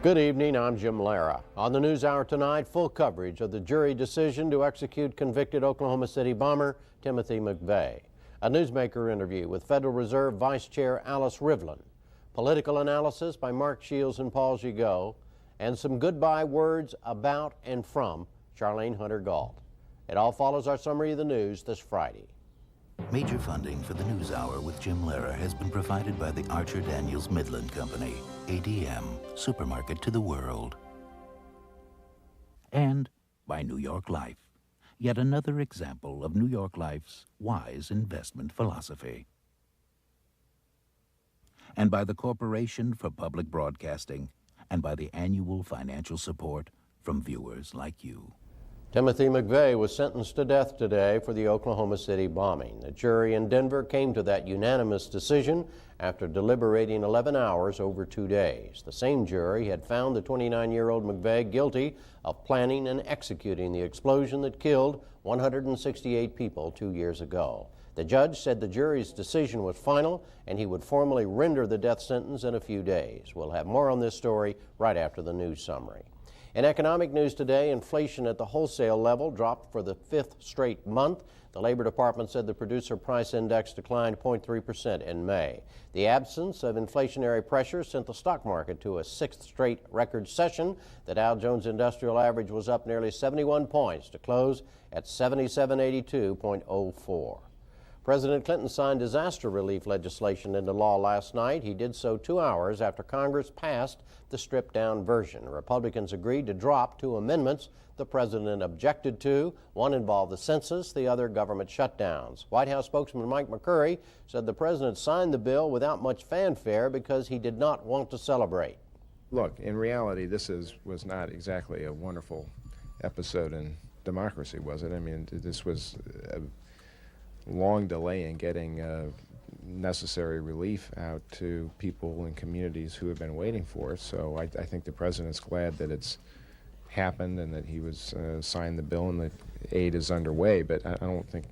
Good evening, I'm Jim Lehrer. On the NewsHour tonight, full coverage of the jury decision to execute convicted Oklahoma City bomber Timothy McVeigh. A newsmaker interview with Federal Reserve Vice Chair Alice Rivlin. Political analysis by Mark Shields and Paul Gigot. And some goodbye words about and from Charlene Hunter-Gault. It all follows our summary of the news this Friday. Major funding for the NewsHour with Jim Lehrer has been provided by the Archer Daniels Midland Company, ADM, supermarket to the world. And by New York Life, yet another example of New York Life's wise investment philosophy. And by the Corporation for Public Broadcasting, and by the annual financial support from viewers like you. Timothy McVeigh was sentenced to death today for the Oklahoma City bombing. The jury in Denver came to that unanimous decision after deliberating 11 hours over 2 days. The same jury had found the 29-year-old McVeigh guilty of planning and executing the explosion that killed 168 people 2 years ago. The judge said the jury's decision was final and he would formally render the death sentence in a few days. We'll have more on this story right after the news summary. In economic news today, inflation at the wholesale level dropped for the 5th straight month. The Labor Department said the producer price index declined 0.3% in May. The absence of inflationary pressure sent the stock market to a 6th straight record session. The Dow Jones Industrial Average was up nearly 71 points to close at 7782.04. President Clinton signed disaster relief legislation into law last night. He did so 2 hours after Congress passed the stripped-down version. Republicans agreed to drop 2 amendments the president objected to. One involved the census, the other government shutdowns. White House spokesman Mike McCurry said the president signed the bill without much fanfare because he did not want to celebrate. Look, in reality, this was not exactly a wonderful episode in democracy, was it? I mean, this was a long delay in getting necessary relief out to people and communities who have been waiting for it. So I think the president's glad that it's happened and that he was signed the bill and that aid is underway. But I don't think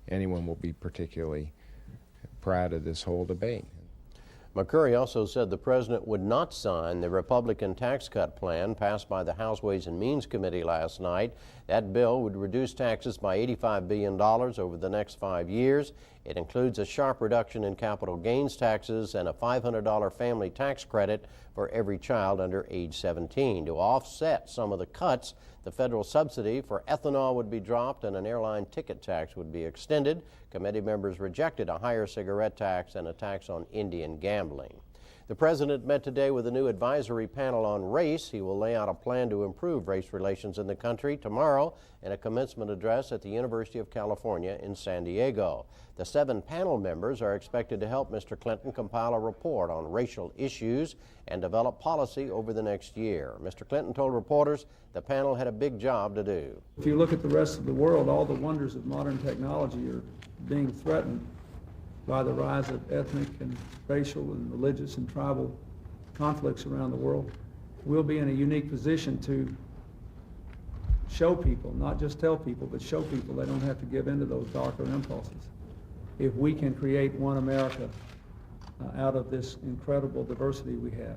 anyone will be particularly proud of this whole debate. McCurry also said the president would not sign the Republican tax cut plan passed by the House Ways and Means Committee last night. That bill would reduce taxes by $85 billion over the next 5 years. It includes a sharp reduction in capital gains taxes and a $500 family tax credit for every child under age 17. To offset some of the cuts, the federal subsidy for ethanol would be dropped and an airline ticket tax would be extended. Committee members rejected a higher cigarette tax and a tax on Indian gambling. The president met today with a new advisory panel on race. He will lay out a plan to improve race relations in the country tomorrow in a commencement address at the University of California in San Diego. The 7 panel members are expected to help Mr. Clinton compile a report on racial issues and develop policy over the next year. Mr. Clinton told reporters the panel had a big job to do. If you look at the rest of the world, all the wonders of modern technology are being threatened by the rise of ethnic and racial and religious and tribal conflicts around the world. We'll be in a unique position to show people, not just tell people, but show people they don't have to give in to those darker impulses. If we can create one America out of this incredible diversity we have.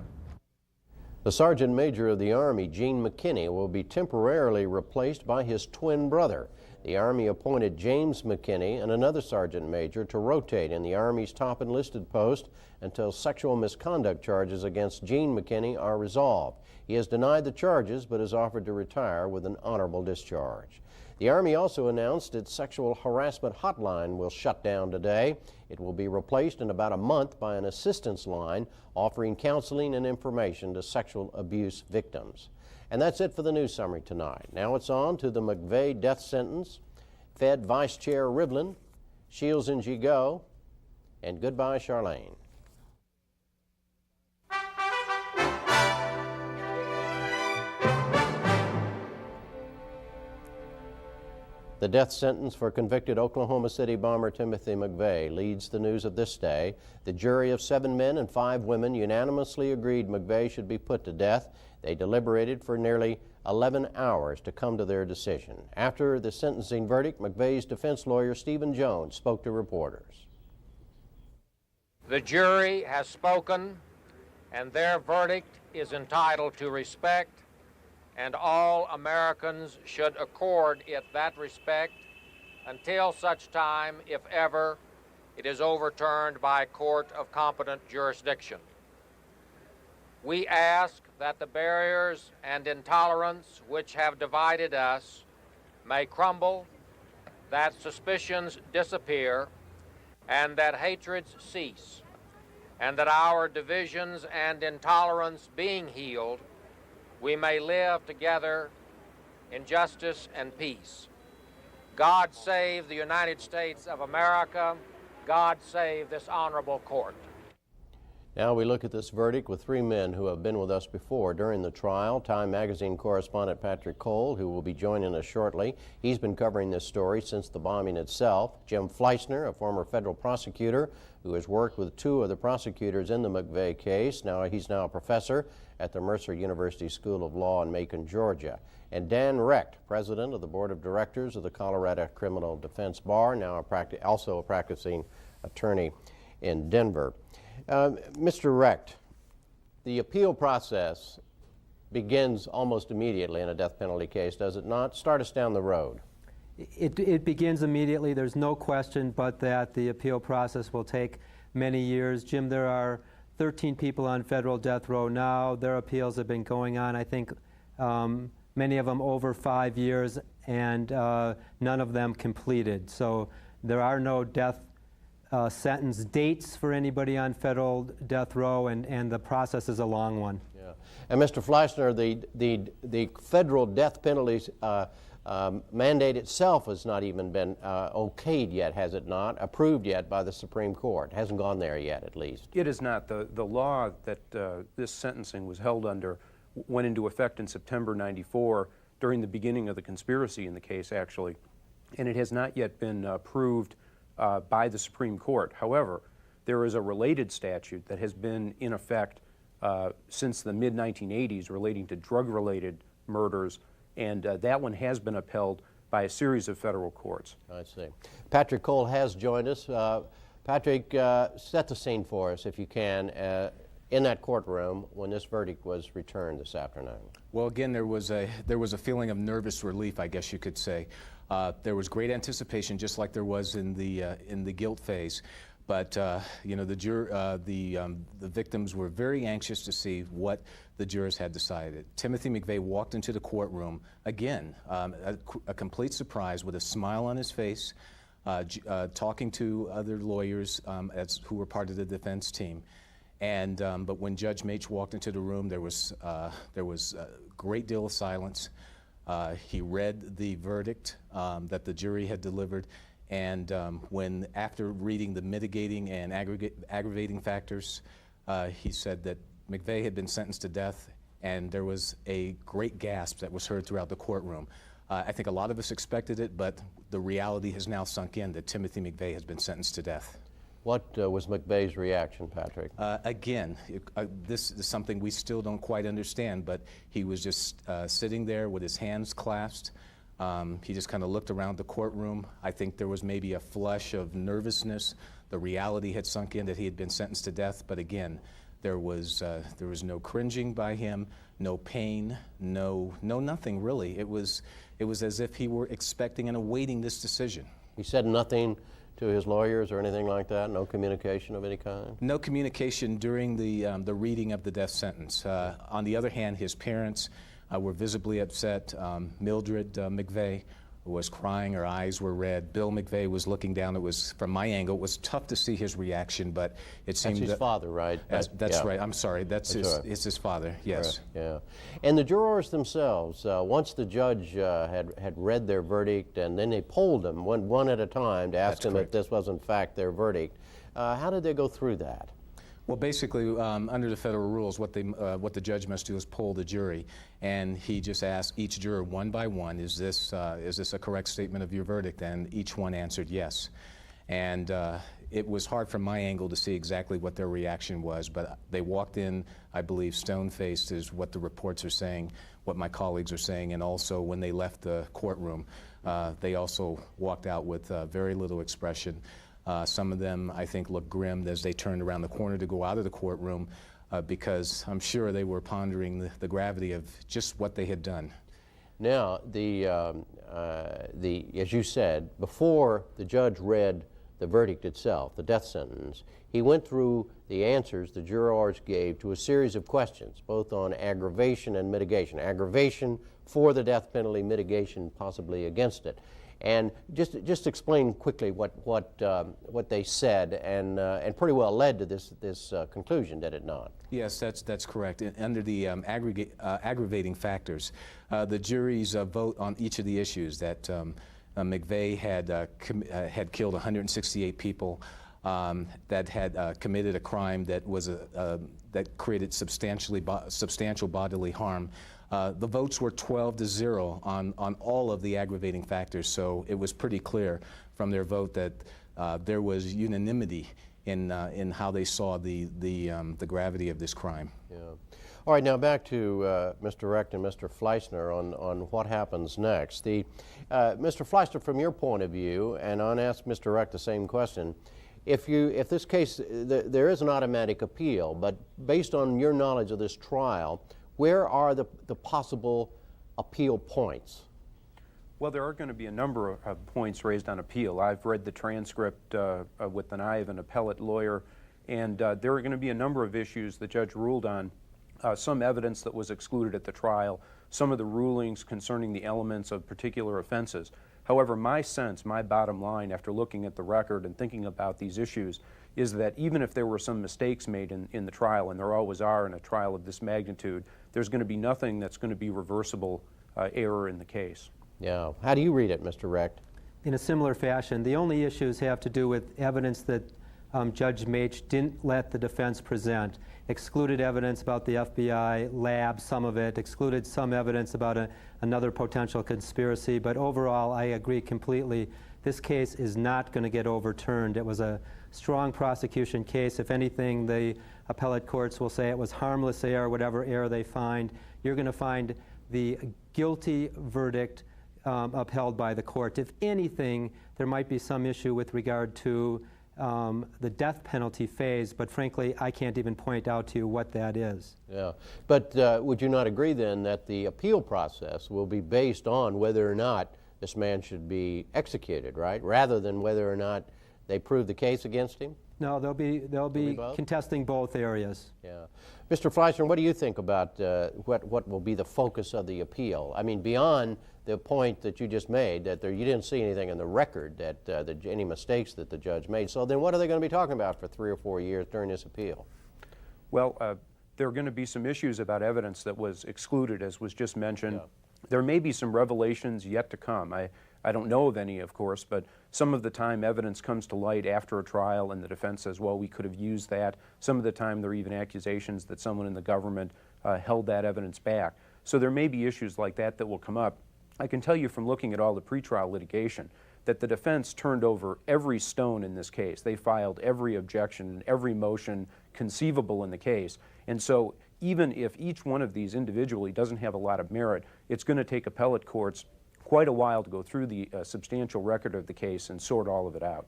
The Sergeant Major of the Army, Gene McKinney, will be temporarily replaced by his twin brother. The Army appointed James McKinney and another Sergeant Major to rotate in the Army's top enlisted post until sexual misconduct charges against Gene McKinney are resolved. He has denied the charges but has offered to retire with an honorable discharge. The Army also announced its sexual harassment hotline will shut down today. It will be replaced in about a month by an assistance line offering counseling and information to sexual abuse victims. And that's it for the news summary tonight. Now it's on to the McVeigh death sentence, Fed Vice Chair Rivlin, Shields and Gigot, and goodbye, Charlene. The death sentence for convicted Oklahoma City bomber Timothy McVeigh leads the news of this day. The jury of 7 men and 5 women unanimously agreed McVeigh should be put to death. They deliberated for nearly 11 hours to come to their decision. After the sentencing verdict, McVeigh's defense lawyer, Stephen Jones, spoke to reporters. The jury has spoken, and their verdict is entitled to respect, and all Americans should accord it that respect until such time, if ever, it is overturned by a court of competent jurisdiction. We ask that the barriers and intolerance which have divided us may crumble, that suspicions disappear, and that hatreds cease, and that our divisions and intolerance being healed, we may live together in justice and peace. God save the United States of America. God save this honorable court. Now we look at this verdict with three men who have been with us before during the trial. Time magazine correspondent Patrick Cole, who will be joining us shortly. He's been covering this story since the bombing itself. Jim Fleissner, a former federal prosecutor who has worked with two of the prosecutors in the McVeigh case. He's now a professor at the Mercer University School of Law in Macon, Georgia. And Dan Recht, president of the board of directors of the Colorado Criminal Defense Bar, now also a practicing attorney in Denver. Mr. Recht, the appeal process begins almost immediately in a death penalty case, does it not? Start us down the road. It begins immediately. There's no question but that the appeal process will take many years. Jim, there are 13 people on federal death row now. Their appeals have been going on, I think, many of them over 5 years, and none of them completed. So there are no death sentence dates for anybody on federal death row, and the process is a long one. Yeah. And Mr. Fleissner, the federal death penalties mandate itself has not even been okayed yet, has it not? Approved yet by the Supreme Court? Hasn't gone there yet, at least. It is not. The law that this sentencing was held under went into effect in September '94 during the beginning of the conspiracy in the case, actually, and it has not yet been approved by the Supreme Court. However, there is a related statute that has been in effect since the mid-1980s relating to drug-related murders, and that one has been upheld by a series of federal courts. I see. Patrick Cole has joined us. Patrick, set the scene for us, if you can, in that courtroom when this verdict was returned this afternoon. Well, again, there was a feeling of nervous relief, I guess you could say. There was great anticipation, just like there was in the guilt phase. But you know, the victims were very anxious to see what the jurors had decided. Timothy McVeigh walked into the courtroom again, a complete surprise, with a smile on his face, talking to other lawyers who were part of the defense team. And but when Judge Maitch walked into the room, there was a great deal of silence. He read the verdict that the jury had delivered, and after reading the mitigating and aggravating factors, he said that McVeigh had been sentenced to death, and there was a great gasp that was heard throughout the courtroom. I think a lot of us expected it, but the reality has now sunk in that Timothy McVeigh has been sentenced to death. What was McVeigh's reaction, Patrick? Again, this is something we still don't quite understand, but he was just sitting there with his hands clasped. He just kind of looked around the courtroom. I think there was maybe a flush of nervousness. The reality had sunk in that he had been sentenced to death, but again, there was no cringing by him, no pain, no nothing really. It was as if he were expecting and awaiting this decision. He said nothing to his lawyers or anything like that? No communication of any kind? No communication during the reading of the death sentence. On the other hand, his parents were visibly upset. Mildred McVeigh was crying, her eyes were red. Bill McVeigh was looking down. It was, from my angle, it was tough to see his reaction, but it seemed that's his father, right? That's yeah. right. I'm sorry. That's his father. Yes. Right. Yeah. And the jurors themselves, once the judge had read their verdict, and then they polled them one at a time to ask them if this was in fact their verdict. How did they go through that? Well, basically, under the federal rules, what the judge must do is poll the jury, and he just asked each juror one by one, is this a correct statement of your verdict? And each one answered yes. And it was hard from my angle to see exactly what their reaction was, but they walked in, I believe, stone-faced is what the reports are saying, what my colleagues are saying, and also when they left the courtroom, they also walked out with very little expression. Some of them, I think, looked grim as they turned around the corner to go out of the courtroom. because I'm sure they were pondering the gravity of just what they had done. Now, as you said, before the judge read the verdict itself, the death sentence, he went through the answers the jurors gave to a series of questions, both on aggravation and mitigation. Aggravation for the death penalty, mitigation possibly against it. And just explain quickly what they said, and pretty well led to this conclusion, did it not? Yes, that's correct. Under the aggravating factors, the jury's vote on each of the issues that McVeigh had killed 168 people, that had committed a crime that was that created substantial bodily harm. The votes were 12-0 on all of the aggravating factors, so it was pretty clear from their vote that there was unanimity in how they saw the gravity of this crime. Yeah. All right, now back to Mr. Recht and Mr. Fleischner on what happens next. Mr. Fleischner, from your point of view, and I'll ask Mr. Recht the same question, if this case, there is an automatic appeal, but based on your knowledge of this trial, where are the possible appeal points? Well, there are going to be a number of points raised on appeal. I've read the transcript with an eye of an appellate lawyer, and there are going to be a number of issues the judge ruled on. Some evidence that was excluded at the trial, some of the rulings concerning the elements of particular offenses. However, my sense, my bottom line after looking at the record and thinking about these issues is that even if there were some mistakes made in the trial, and there always are in a trial of this magnitude, there's going to be nothing that's going to be reversible error in the case. Yeah. How do you read it, Mr. Recht? In a similar fashion, the only issues have to do with evidence that Judge Mach didn't let the defense present. Excluded evidence about the FBI lab, some of it, excluded some evidence about another potential conspiracy, but overall I agree completely. This case is not going to get overturned. It was a strong prosecution case. If anything, the appellate courts will say it was harmless error, whatever error they find. You're going to find the guilty verdict upheld by the court. If anything, there might be some issue with regard to the death penalty phase, but frankly, I can't even point out to you what that is. Yeah, but would you not agree then that the appeal process will be based on whether or not this man should be executed, right, rather than whether or not they prove the case against him? No, they'll be contesting both areas. Yeah. Mr. Fleischner, what do you think about what will be the focus of the appeal? I mean, beyond the point that you just made, that you didn't see anything in the record, that any mistakes that the judge made. So then what are they going to be talking about for 3 or 4 years during this appeal? Well, there are going to be some issues about evidence that was excluded, as was just mentioned. Yeah. There may be some revelations yet to come. I don't know of any, of course, but some of the time evidence comes to light after a trial and the defense says, well, we could have used that. Some of the time there are even accusations that someone in the government held that evidence back. So there may be issues like that that will come up. I can tell you from looking at all the pretrial litigation that the defense turned over every stone in this case. They filed every objection and every motion conceivable in the case. And so even if each one of these individually doesn't have a lot of merit, it's going to take appellate courts quite a while to go through the substantial record of the case and sort all of it out.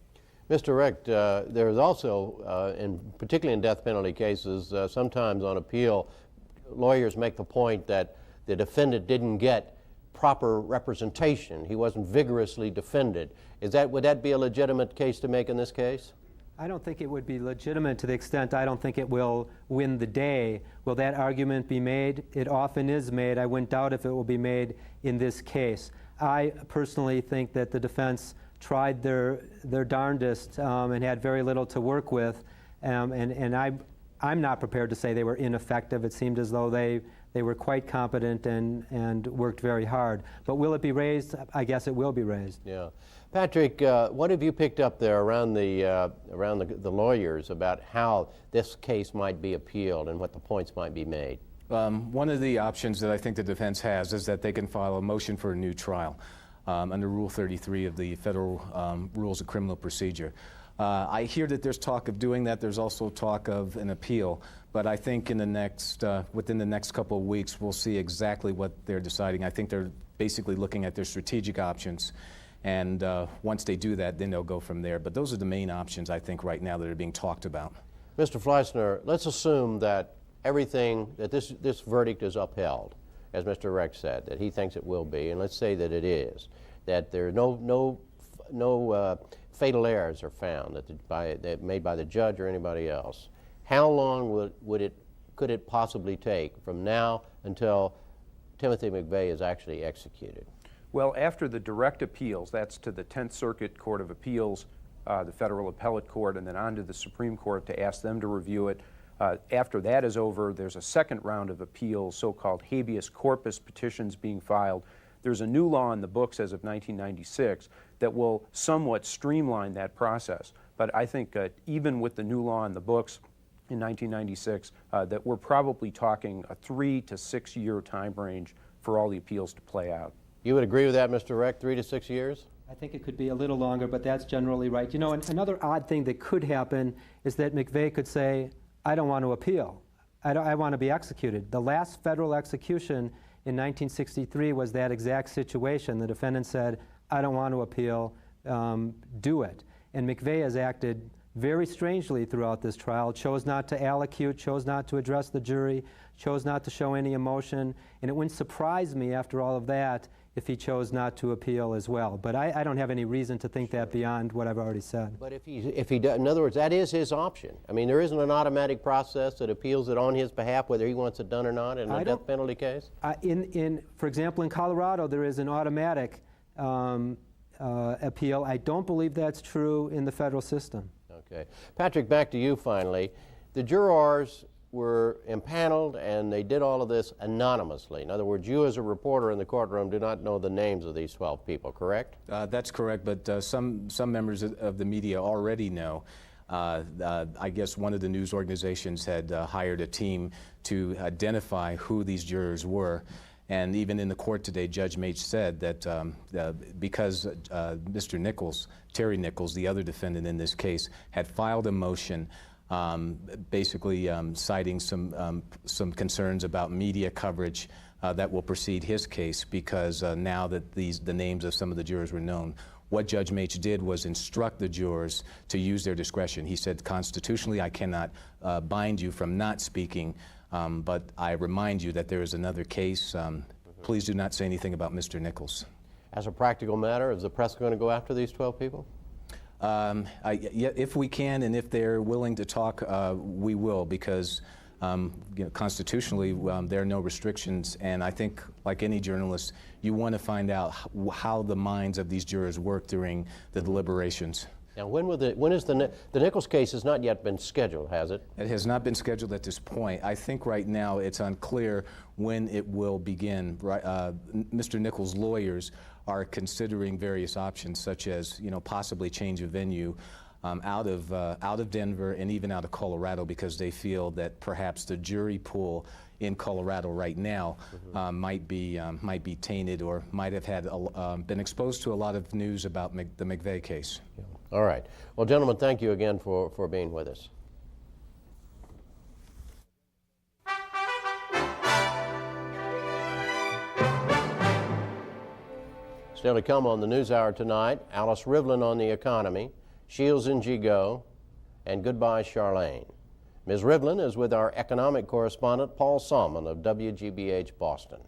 Mr. Recht, there is also, particularly in death penalty cases, sometimes on appeal, lawyers make the point that the defendant didn't get proper representation. He wasn't vigorously defended. Would that be a legitimate case to make in this case? I don't think it would be legitimate to the extent I don't think it will win the day. Will that argument be made? It often is made. I wouldn't doubt if it will be made in this case. I personally think that the defense tried their darndest and had very little to work with, and I'm not prepared to say they were ineffective. It seemed as though they were quite competent and worked very hard. But will it be raised? I guess it will be raised. Yeah. Patrick, what have you picked up there around the lawyers about how this case might be appealed and what the points might be made? One of the options that I think the defense has is that they can file a motion for a new trial under Rule 33 of the Federal Rules of Criminal Procedure. I hear that there's talk of doing that. There's also talk of an appeal. But I think within the next couple of weeks, we'll see exactly what they're deciding. I think they're basically looking at their strategic options. And once they do that, then they'll go from there. But those are the main options, I think, right now that are being talked about. Mr. Fleischner, let's assume that everything, that this verdict is upheld, as Mr. Rex said, that he thinks it will be, and let's say that it is, that there are no fatal errors are found that made by the judge or anybody else, how long could it possibly take from now until Timothy McVeigh is actually executed? Well, after the direct appeals, that's to the 10th Circuit Court of Appeals, the Federal Appellate Court, and then on to the Supreme Court to ask them to review it. After that is over, there's a second round of appeals, so-called habeas corpus petitions being filed. There's a new law in the books as of 1996 that will somewhat streamline that process. But I think even with the new law in the books in 1996, that we're probably talking a 3 to 6 year time range for all the appeals to play out. You would agree with that, Mr. Reck, 3 to 6 years? I think it could be a little longer, but that's generally right. You know, and another odd thing that could happen is that McVeigh could say, I don't want to appeal. I want to be executed. The last federal execution in 1963 was that exact situation. The defendant said, I don't want to appeal, do it. And McVeigh has acted very strangely throughout this trial, chose not to allocute, chose not to address the jury, chose not to show any emotion, and it wouldn't surprise me after all of that if he chose not to appeal as well. But I don't have any reason to think that beyond what I've already said. But if he does, in other words, that is his option. I mean, there isn't an automatic process that appeals it on his behalf, whether he wants it done or not in a death penalty case? For example, in Colorado, there is an automatic appeal. I don't believe that's true in the federal system. Okay. Patrick, back to you finally. The jurors were impaneled and they did all of this anonymously. In other words, you as a reporter in the courtroom do not know the names of these 12 people, correct? That's correct, but some members of the media already know. I guess one of the news organizations had hired a team to identify who these jurors were. And even in the court today, Judge Mage said that because Mr. Nichols, Terry Nichols, the other defendant in this case, had filed a motion basically citing some concerns about media coverage that will precede his case, because now that the names of some of the jurors were known, what Judge Mage did was instruct the jurors to use their discretion. He said, constitutionally, I cannot bind you from not speaking, but I remind you that there is another case. Please do not say anything about Mr. Nichols. As a practical matter, is the press going to go after these 12 people? If we can, and if they're willing to talk, we will, because constitutionally there are no restrictions, and I think, like any journalist, you want to find out how the minds of these jurors work during the deliberations. Now, when is the Nichols case has not yet been scheduled, has it? It has not been scheduled at this point. I think right now it's unclear when it will begin. Mr. Nichols' lawyers are considering various options, such as possibly change of venue out of Denver and even out of Colorado, because they feel that perhaps the jury pool in Colorado right now might be tainted, or might have had been exposed to a lot of news about the McVeigh case. Yeah. All right. Well, gentlemen, thank you again for being with us. Still to come on the NewsHour tonight, Alice Rivlin on the economy, Shields and Gigot, and Goodbye Charlene. Ms. Rivlin is with our economic correspondent, Paul Salmon of WGBH Boston.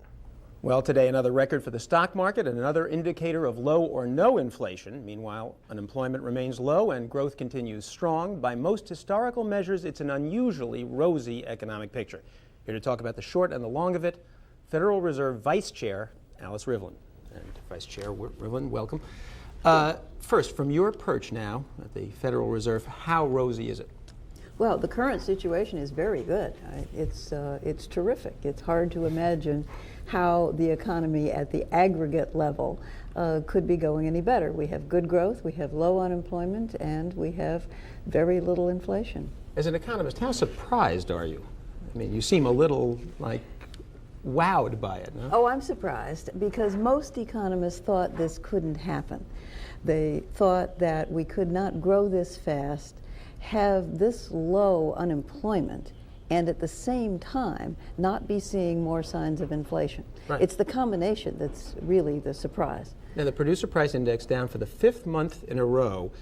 Well, today another record for the stock market and another indicator of low or no inflation. Meanwhile, unemployment remains low and growth continues strong. By most historical measures, it's an unusually rosy economic picture. Here to talk about the short and the long of it, Federal Reserve Vice Chair Alice Rivlin. And Vice Chair Rivlin, welcome. First, from your perch now at the Federal Reserve, how rosy is it? Well, the current situation is very good. It's terrific. It's hard to imagine how the economy at the aggregate level could be going any better. We have good growth, we have low unemployment, and we have very little inflation. As an economist, how surprised are you? I mean, you seem a little like wowed by it, no? Oh, I'm surprised, because most economists thought this couldn't happen. They thought that we could not grow this fast, have this low unemployment, and at the same time not be seeing more signs of inflation. Right. It's the combination that's really the surprise. Now, the producer price index down for the 5th month in a row.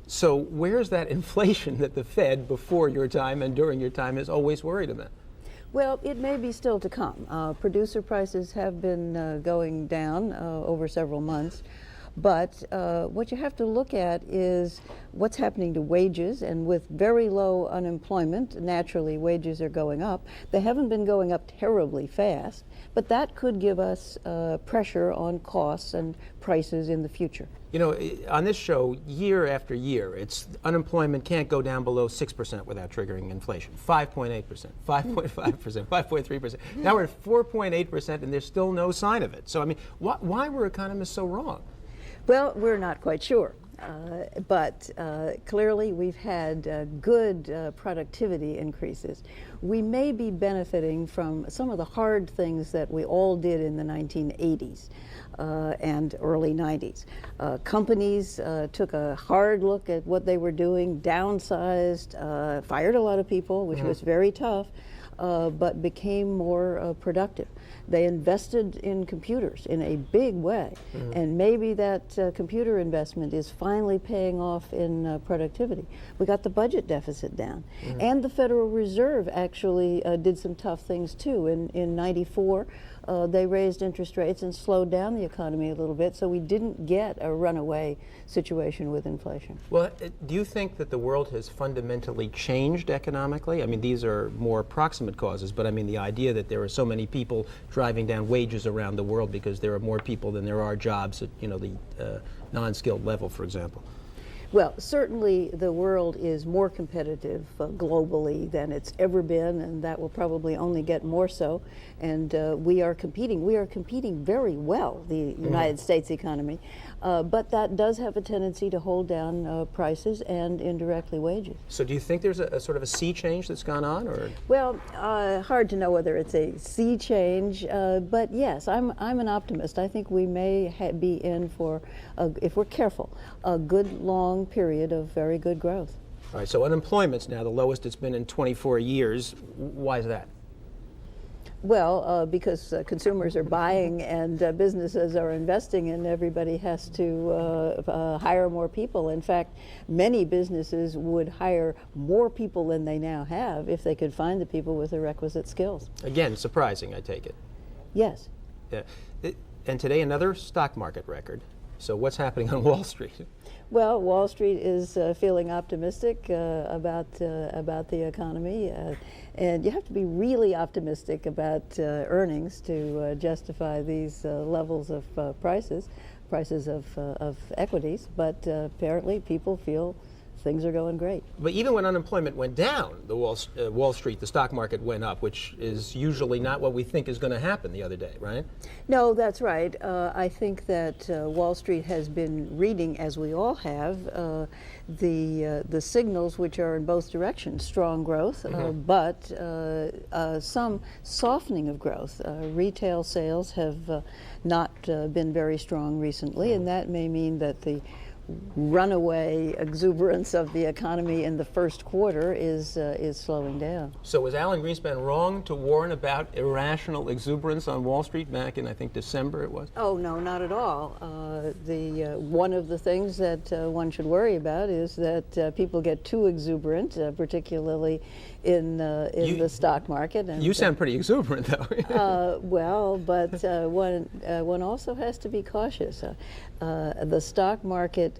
So where's that inflation that the Fed, before your time and during your time, is always worried about? Well, it may be still to come. Producer prices have been going down over several months. But what you have to look at is what's happening to wages, and with very low unemployment, naturally wages are going up. They haven't been going up terribly fast, but that could give us pressure on costs and prices in the future. You know, on this show, year after year, unemployment can't go down below 6% without triggering inflation. 5.8%, 5.5%, 5.3%. Now we're at 4.8%, and there's still no sign of it. So, I mean, why were economists so wrong? Well, we're not quite sure. But clearly we've had good productivity increases. We may be benefiting from some of the hard things that we all did in the 1980s and early 90s. Companies took a hard look at what they were doing, downsized, fired a lot of people, which was very tough, but became more productive. They invested in computers in a big way, and maybe that computer investment is finally paying off in productivity. We got the budget deficit down, and the Federal Reserve actually did some tough things too. In '94, they raised interest rates and slowed down the economy a little bit, so we didn't get a runaway situation with inflation. Well, do you think that the world has fundamentally changed economically? I mean, these are more proximate causes, but I mean the idea that there are so many people driving down wages around the world because there are more people than there are jobs at, the non-skilled level, for example. Well, certainly the world is more competitive globally than it's ever been, and that will probably only get more so. And we are competing. We are competing very well, the United States economy, but that does have a tendency to hold down prices and indirectly wages. So do you think there's a sort of a sea change that's gone on, or? Well, hard to know whether it's a sea change, but yes, I'm an optimist. I think we may be in for, if we're careful, a good long period of very good growth. All right, so unemployment's now the lowest it's been in 24 years. Why is that? Well, because consumers are buying and businesses are investing, and everybody has to hire more people. In fact, many businesses would hire more people than they now have if they could find the people with the requisite skills. Again, surprising, I take it. Yes. Yeah. And today, another stock market record. So what's happening on Wall Street? Well, Wall Street is feeling optimistic about the economy, and you have to be really optimistic about earnings to justify these levels of prices of equities. But apparently, people feel things are going great. But even when unemployment went down, the Wall Street, the stock market went up, which is usually not what we think is going to happen the other day, right? No, that's right. I think that Wall Street has been reading, as we all have, the signals which are in both directions, strong growth, but some softening of growth. Retail sales have not been very strong recently, and that may mean that the runaway exuberance of the economy in the first quarter is slowing down. So was Alan Greenspan wrong to warn about irrational exuberance on Wall Street back in, I think, December it was? Oh, no, not at all. One of the things that one should worry about is that people get too exuberant, particularly in the stock market. And, you sound pretty exuberant, though. Well, but one also has to be cautious. The stock market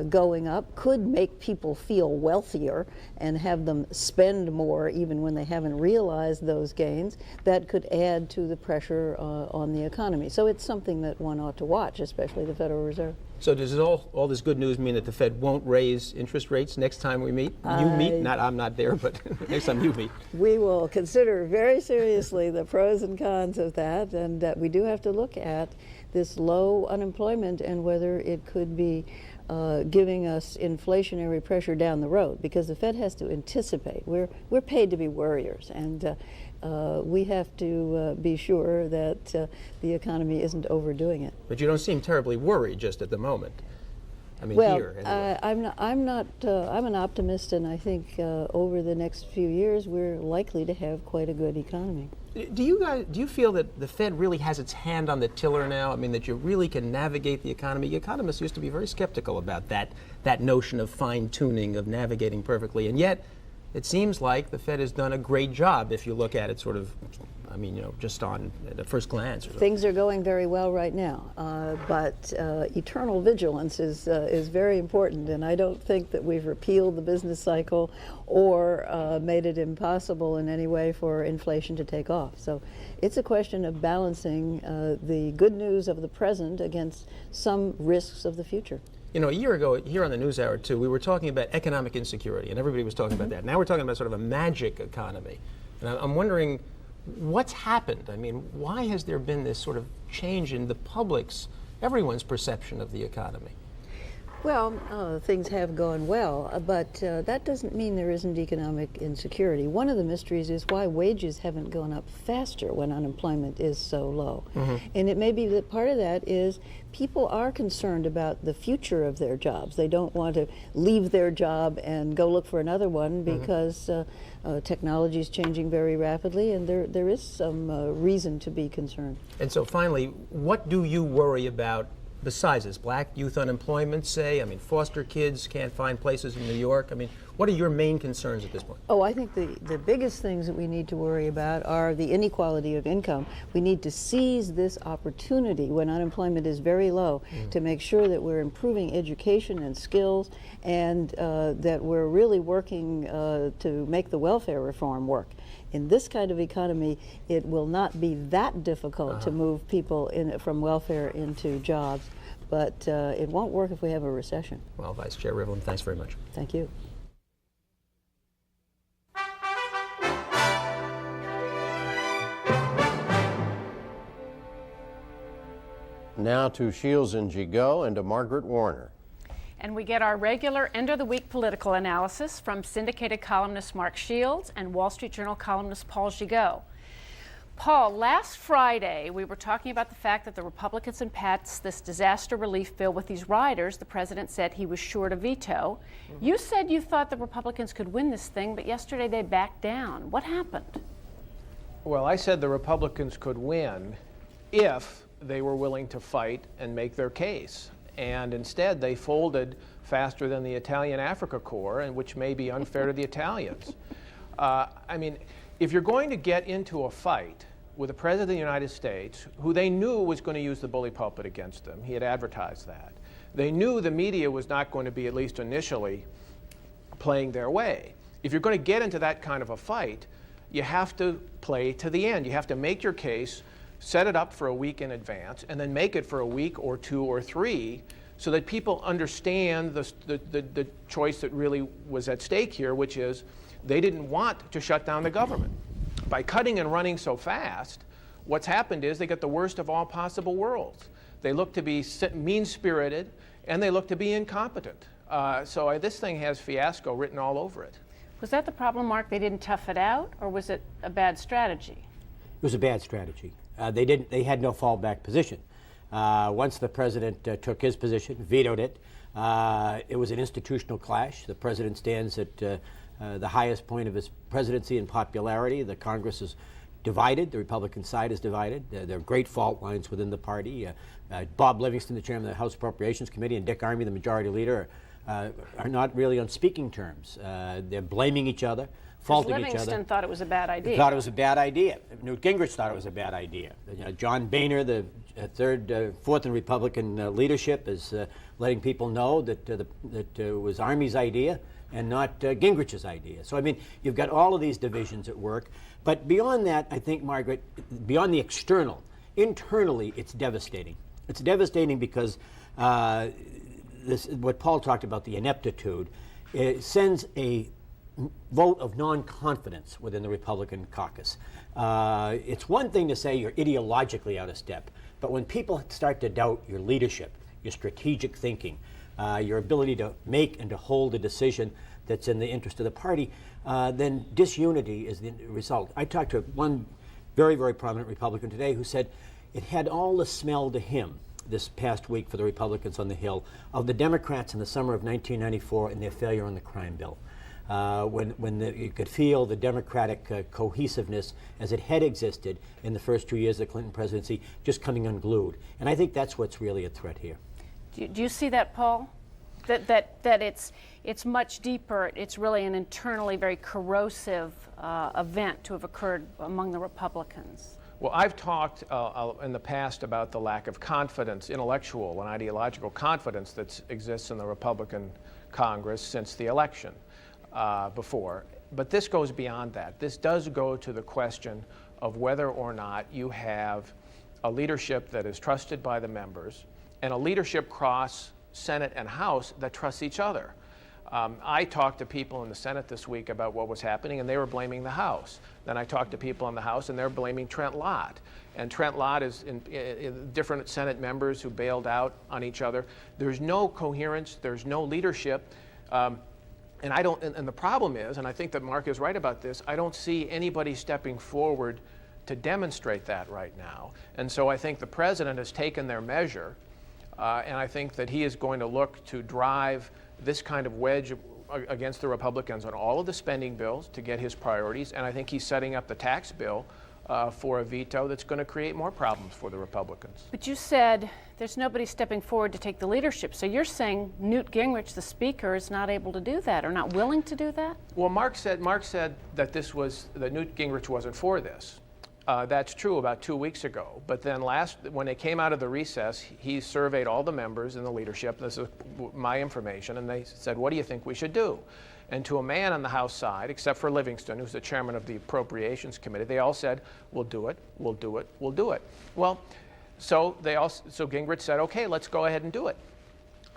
going up could make people feel wealthier and have them spend more even when they haven't realized those gains. That could add to the pressure on the economy. So it's something that one ought to watch, especially the Federal Reserve. So does all this good news mean that the Fed won't raise interest rates next time we meet? You meet? I'm not there, but next time you meet. We will consider very seriously the pros and cons of that, and we do have to look at this low unemployment and whether it could be giving us inflationary pressure down the road, because the Fed has to anticipate. We're paid to be worriers, and we have to be sure that the economy isn't overdoing it. But you don't seem terribly worried just at the moment. I mean, well, here. Anyway. I'm an optimist, and I think over the next few years we're likely to have quite a good economy. Do you feel that the Fed really has its hand on the tiller now? I mean, that you really can navigate the economy? Economists used to be very skeptical about that notion of fine-tuning, of navigating perfectly, and yet it seems like the Fed has done a great job if you look at it sort of, I mean, you know, just on at first glance. Things are going very well right now, but eternal vigilance is very important, and I don't think that we've repealed the business cycle or made it impossible in any way for inflation to take off. So it's a question of balancing the good news of the present against some risks of the future. You know, a year ago, here on the NewsHour, too, we were talking about economic insecurity, and everybody was talking about that. Now we're talking about sort of a magic economy. And I'm wondering what's happened. I mean, why has there been this sort of change in the public's, everyone's perception of the economy? Well, things have gone well, but that doesn't mean there isn't economic insecurity. One of the mysteries is why wages haven't gone up faster when unemployment is so low. And it may be that part of that is people are concerned about the future of their jobs. They don't want to leave their job and go look for another one because technology is changing very rapidly, and there is some reason to be concerned. And so finally, what do you worry about besides this? Black youth unemployment, say? I mean, foster kids can't find places in New York. I mean, what are your main concerns at this point? Oh, I think the biggest things that we need to worry about are the inequality of income. We need to seize this opportunity when unemployment is very low to make sure that we're improving education and skills, and that we're really working to make the welfare reform work. In this kind of economy, it will not be that difficult to move people from welfare into jobs, but it won't work if we have a recession. Well, Vice Chair Rivlin, thanks very much. Thank you. Now to Shields and Gigot and to Margaret Warner. And we get our regular end-of-the-week political analysis from syndicated columnist Mark Shields and Wall Street Journal columnist Paul Gigot. Paul, last Friday we were talking about the fact that the Republicans had passed this disaster relief bill with these riders. The president said he was sure to veto. You said you thought the Republicans could win this thing, but yesterday they backed down. What happened? Well, I said the Republicans could win if they were willing to fight and make their case. And instead, they folded faster than the Italian Africa Corps, and which may be unfair to the Italians. I mean, if you're going to get into a fight with the President of the United States, who they knew was going to use the bully pulpit against them, he had advertised that. They knew the media was not going to be, at least initially, playing their way. If you're going to get into that kind of a fight, you have to play to the end. You have to make your case, set it up for a week in advance, and then make it for a week or two or three so that people understand the choice that really was at stake here, which is they didn't want to shut down the government. By cutting and running so fast, what's happened is they get the worst of all possible worlds. They look to be mean-spirited, and they look to be incompetent. So this thing has fiasco written all over it. Was that the problem, Mark? They didn't tough it out, or was it a bad strategy? It was a bad strategy. They had no fallback position. Once the president took his position, vetoed it, it was an institutional clash. The president stands at the highest point of his presidency in popularity. The Congress is divided. The Republican side is divided. There are great fault lines within the party. Bob Livingston, the chairman of the House Appropriations Committee, and Dick Armey, the majority leader, are not really on speaking terms. They're blaming each other, faulting each other. Livingston thought it was a bad idea. He thought it was a bad idea. Newt Gingrich thought it was a bad idea. John Boehner, the fourth in Republican leadership, is letting people know that it was Army's idea and not Gingrich's idea. So, I mean, you've got all of these divisions at work. But beyond that, I think, Margaret, beyond the external, internally, it's devastating. It's devastating because what Paul talked about, the ineptitude, it sends a vote of non-confidence within the Republican caucus. It's one thing to say you're ideologically out of step, but when people start to doubt your leadership, your strategic thinking, your ability to make and to hold a decision that's in the interest of the party, then disunity is the result. I talked to one very, very prominent Republican today who said it had all the smell to him this past week for the Republicans on the Hill of the Democrats in the summer of 1994 and their failure on the crime bill. When you could feel the Democratic cohesiveness as it had existed in the first 2 years of the Clinton presidency just coming unglued. And I think that's what's really a threat here. Do you see that, Paul? that it's much deeper. It's really an internally very corrosive event to have occurred among the Republicans. Well, I've talked in the past about the lack of confidence, intellectual and ideological confidence that exists in the Republican Congress since the election before. But this goes beyond that. This does go to the question of whether or not you have a leadership that is trusted by the members and a leadership across Senate and House that trusts each other. I talked to people in the Senate this week about what was happening, and they were blaming the House. Then I talked to people in the House, and they're blaming Trent Lott. And Trent Lott is in different Senate members who bailed out on each other. There's no coherence. There's no leadership. And the problem is, and I think that Mark is right about this, I don't see anybody stepping forward to demonstrate that right now. And so I think the president has taken their measure, and I think that he is going to look to drive this kind of wedge against the Republicans on all of the spending bills to get his priorities, and I think he's setting up the tax bill for a veto that's going to create more problems for the Republicans. But you said there's nobody stepping forward to take the leadership, so you're saying Newt Gingrich, the Speaker, is not able to do that or not willing to do that? Well, Mark said that that Newt Gingrich wasn't for this. That's true about 2 weeks ago. But then when they came out of the recess, he surveyed all the members in the leadership. This is my information. And they said, what do you think we should do? And to a man on the House side, except for Livingston, who's the chairman of the Appropriations Committee, they all said, we'll do it, we'll do it, we'll do it. Well, so Gingrich said, okay, let's go ahead and do it.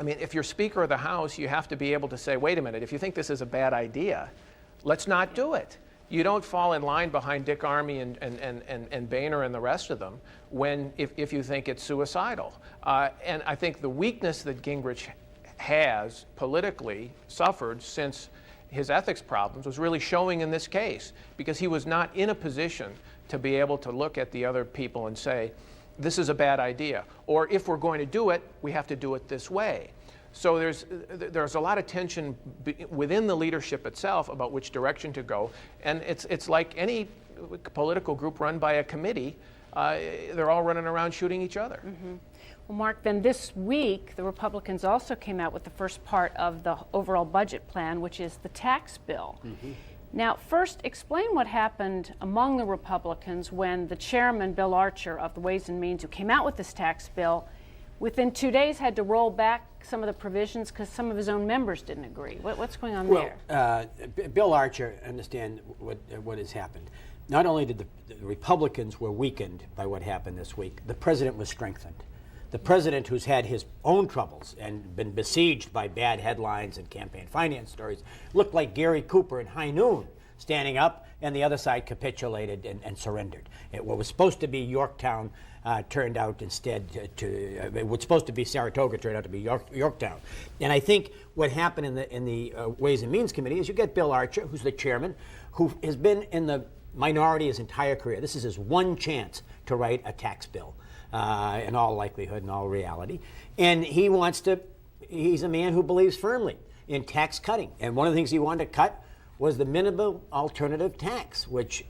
I mean, if you're Speaker of the House, you have to be able to say, wait a minute, if you think this is a bad idea, let's not do it. You don't fall in line behind Dick Armey and Boehner and the rest of them if you think it's suicidal. And I think the weakness that Gingrich has politically suffered since his ethics problems was really showing in this case, because he was not in a position to be able to look at the other people and say, this is a bad idea, or if we're going to do it, we have to do it this way. So there's a lot of tension within the leadership itself about which direction to go, and it's like any political group run by a committee. They're all running around shooting each other. Mm-hmm. Well, Mark, then this week the Republicans also came out with the first part of the overall budget plan, which is the tax bill. Mm-hmm. Now, first, explain what happened among the Republicans when the chairman, Bill Archer of the Ways and Means, who came out with this tax bill, within 2 days had to roll back some of the provisions because some of his own members didn't agree. What's going on there? Bill Archer, understand what has happened. Not only did the Republicans were weakened by what happened this week, the president was strengthened. The president, who's had his own troubles and been besieged by bad headlines and campaign finance stories, looked like Gary Cooper in High Noon, standing up, and the other side capitulated and surrendered. What was supposed to be Yorktown turned out instead it was supposed to be Saratoga, turned out to be Yorktown. And I think what happened in the Ways and Means Committee is you get Bill Archer, who's the chairman, who has been in the minority his entire career. This is his one chance to write a tax bill, in all likelihood, in all reality. And he's a man who believes firmly in tax cutting. And one of the things he wanted to cut was the minimum alternative tax, which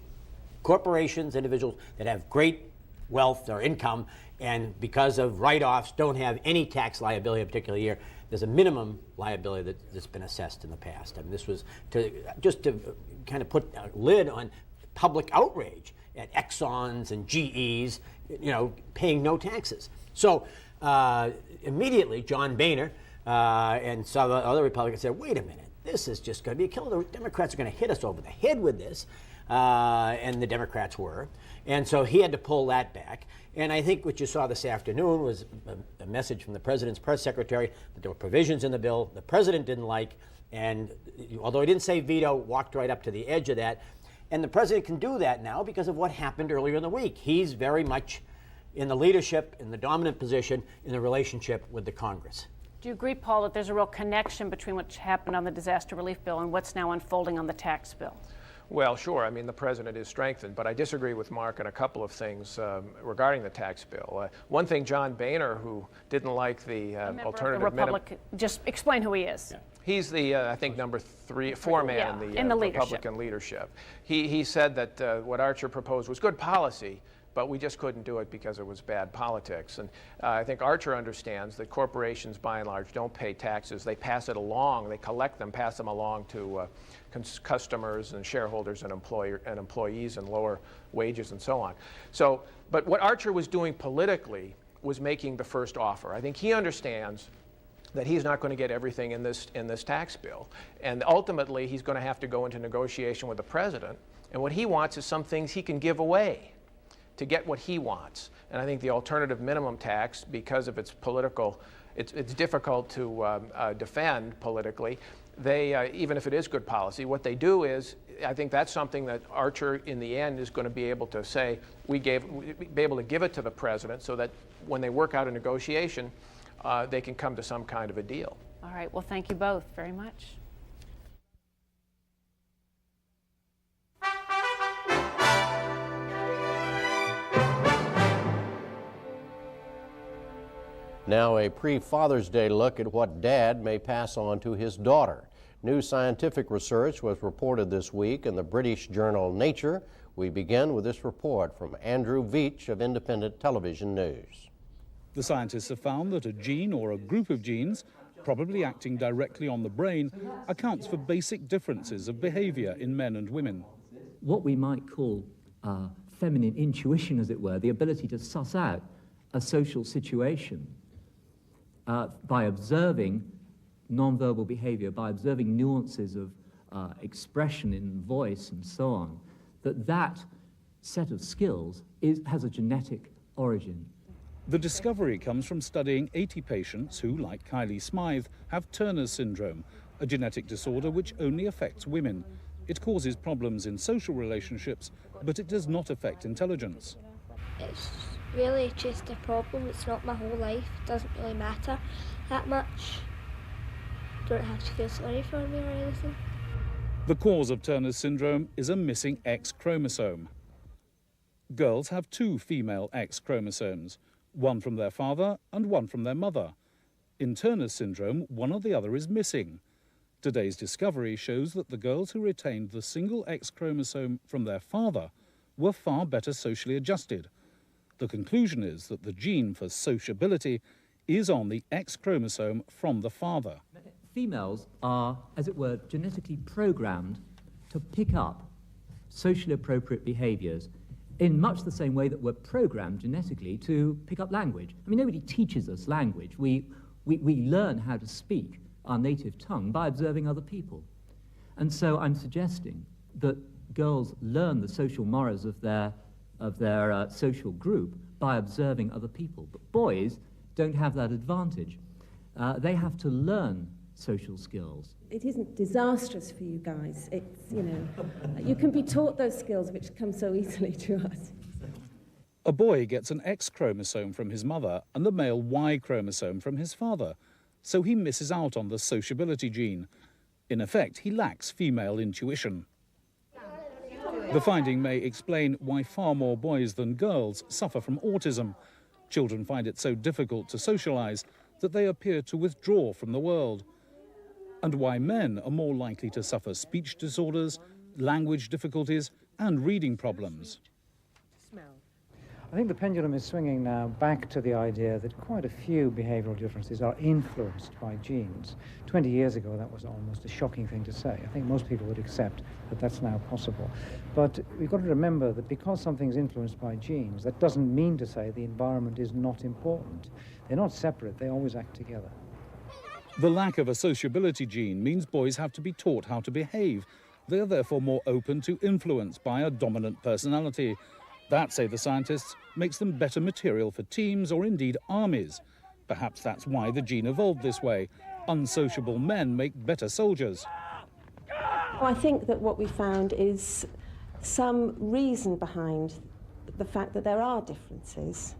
corporations, individuals that have great wealth or income and because of write-offs don't have any tax liability in a particular year. There's a minimum liability that's been assessed in the past. I mean, this was to kind of put a lid on public outrage at Exxons and GEs, paying no taxes. So immediately, John Boehner and some other Republicans said, wait a minute, this is just going to be a killer. The Democrats are going to hit us over the head with this, and the Democrats were. And so he had to pull that back. And I think what you saw this afternoon was a message from the president's press secretary that there were provisions in the bill the president didn't like, and although he didn't say veto, walked right up to the edge of that. And the president can do that now because of what happened earlier in the week. He's very much in the leadership, in the dominant position in the relationship with the Congress. Do you agree, Paul, that there's a real connection between what happened on the disaster relief bill and what's now unfolding on the tax bill? Well, sure. I mean, the president is strengthened, but I disagree with Mark on a couple of things regarding the tax bill. One thing, John Boehner, who didn't like the alternative minimum. Just explain who he is. Yeah. He's the, I think, number 4 man in the Republican leadership. He said that what Archer proposed was good policy, but we just couldn't do it because it was bad politics. And I think Archer understands that corporations, by and large, don't pay taxes. They pass it along. They collect them, pass them along to customers and shareholders and employees and lower wages and so on. So, but what Archer was doing politically was making the first offer. I think he understands that he's not going to get everything in this tax bill. And ultimately, he's going to have to go into negotiation with the president. And what he wants is some things he can give away to get what he wants. And I think the alternative minimum tax, because of its political, it's difficult to defend politically. They, even if it is good policy, what they do is, I think that's something that Archer, in the end, is going to be able to say, be able to give it to the president so that when they work out a negotiation, they can come to some kind of a deal. All right, well, thank you both very much. Now a pre-Father's Day look at what Dad may pass on to his daughter. New scientific research was reported this week in the British journal Nature. We begin with this report from Andrew Veach of Independent Television News. The scientists have found that a gene or a group of genes, probably acting directly on the brain, accounts for basic differences of behavior in men and women. What we might call feminine intuition, as it were, the ability to suss out a social situation by observing nonverbal behavior, by observing nuances of expression in voice and so on, that set of skills has a genetic origin. The discovery comes from studying 80 patients who, like Kylie Smythe, have Turner's syndrome, a genetic disorder which only affects women. It causes problems in social relationships, but it does not affect intelligence. It's really just a problem. It's not my whole life. It doesn't really matter that much. Don't have to feel sorry for me or anything. The cause of Turner's syndrome is a missing X chromosome. Girls have 2 female X chromosomes, one from their father and one from their mother. In Turner's syndrome, one or the other is missing. Today's discovery shows that the girls who retained the single X chromosome from their father were far better socially adjusted. The conclusion is that the gene for sociability is on the X chromosome from the father. Females are, as it were, genetically programmed to pick up socially appropriate behaviors in much the same way that we're programmed genetically to pick up language. I mean, nobody teaches us language. We learn how to speak our native tongue by observing other people. And so I'm suggesting that girls learn the social mores of their social group by observing other people. But boys don't have that advantage. They have to learn social skills. It isn't disastrous for you guys. It's, you can be taught those skills which come so easily to us. A boy gets an X chromosome from his mother and the male Y chromosome from his father, so he misses out on the sociability gene. In effect, he lacks female intuition. The finding may explain why far more boys than girls suffer from autism. Children find it so difficult to socialize that they appear to withdraw from the world. And why men are more likely to suffer speech disorders, language difficulties, and reading problems. I think the pendulum is swinging now back to the idea that quite a few behavioral differences are influenced by genes. 20 years ago, that was almost a shocking thing to say. I think most people would accept that that's now possible. But we've got to remember that because something's influenced by genes, that doesn't mean to say the environment is not important. They're not separate, they always act together. The lack of a sociability gene means boys have to be taught how to behave. They are therefore more open to influence by a dominant personality. That, say the scientists, makes them better material for teams or indeed armies. Perhaps that's why the gene evolved this way. Unsociable men make better soldiers. I think that what we found is some reason behind the fact that there are differences.